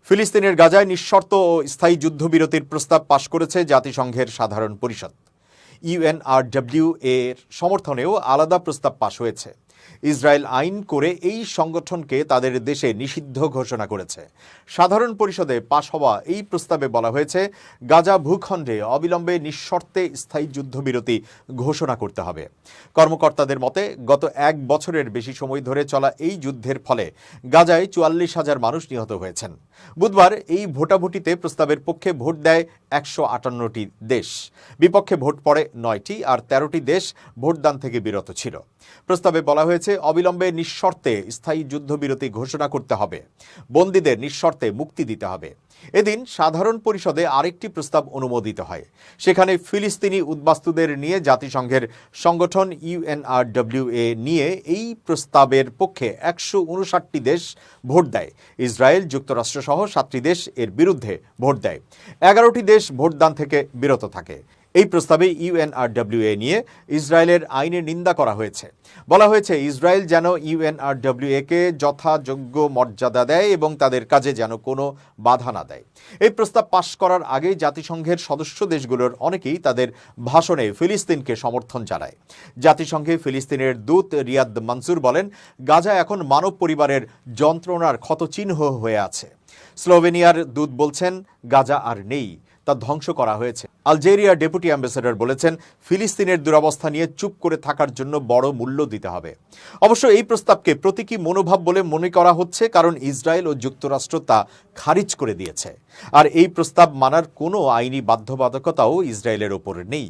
ফিলিস্তিনের গাজায় নিঃশর্ত ও স্থায়ী যুদ্ধবিরতির প্রস্তাব পাশ করেছে জাতিসংঘের সাধারণ পরিষদ। ইউএনআরডব্লিউ এর সমর্থনেও আলাদা প্রস্তাব পাশ হয়েছে। ইসরায়েল আইন করে এই সংগঠনকে তাদের দেশে নিষিদ্ধ ঘোষণা করেছে। সাধারণ পরিষদে পাশ হওয়া এই প্রস্তাবে বলা হয়েছে, গাজা ভূখণ্ডে অবিলম্বে নিঃশর্তে স্থায়ী যুদ্ধবিরতি ঘোষণা করতে হবে। কর্মকর্তাদের মতে, গত 1 বছরের বেশি সময় ধরে চলা এই যুদ্ধের ফলে গাজায় 44,000 মানুষ নিহত হয়েছেন। বুধবার এই ভোটাভুটিতে প্রস্তাবের পক্ষে ভোট দেয় 158টি দেশ, বিপক্ষে ভোট পড়ে 9টি, আর 13টি দেশ ভোটদান থেকে বিরত ছিল। প্রস্তাবে বলা হয়েছে, অবিলম্বে নিঃশর্তে স্থায়ী যুদ্ধবিরতি ঘোষণা করতে হবে, বন্দীদের নিঃশর্তে মুক্তি দিতে হবে। এদিন সাধারণ পরিষদে আরেকটি প্রস্তাব অনুমোদিত হয়। সেখানে ফিলিস্তিনি উদ্বাস্তুদের নিয়ে জাতিসংঘের সংগঠন ইউএনআরডব্লিউএ নিয়ে এই প্রস্তাবের পক্ষে 159টি দেশ ভোট দেয়। ইসরায়েল, যুক্তরাষ্ট্র সহ 7টি দেশ এর বিরুদ্ধে ভোট দেয়। 11টি দেশ ভোটদান থেকে বিরত থাকে। এই প্রস্তাবে ইউএনআরডব্লিউএ নিয়ে ইসরায়েলের আইনের নিন্দা করা হয়েছে। বলা হয়েছে, ইসরায়েল যেন ইউএনআরডব্লিউএ-কে যথাযোগ্য মর্যাদা দেয় এবং তাদের কাজে যেন কোনো বাধা না দেয়। এই প্রস্তাব পাশ করার আগে জাতিসংঘের সদস্য দেশগুলোর অনেকেই তাদের ভাষণে ফিলিস্তিনকে সমর্থন জানায়। জাতিসংঘে ফিলিস্তিনের দূত রিয়াদ মানসুর বলেন, গাজা এখন মানব পরিবারের যন্ত্রণার ক্ষতচিহ্ন হয়ে আছে। স্লোভেনিয়ার দূত বলছেন, গাজা আর নেই, তা ধ্বংস করা হয়েছে। আলজেরিয়ার ডেপুটি অ্যাম্বাসেডর বলেছেন, ফিলিস্তিনের দুরবস্থা নিয়ে চুপ করে থাকার জন্য বড় মূল্য দিতে হবে। অবশ্য এই প্রস্তাবকে প্রতীকী মনোভাব বলে মনে করা হচ্ছে, কারণ ইসরায়েল ও যুক্তরাষ্ট্র তা খারিজ করে দিয়েছে। আর এই প্রস্তাব মানার কোনো আইনি বাধ্যবাধকতাও ইসরায়েলের ওপর নেই।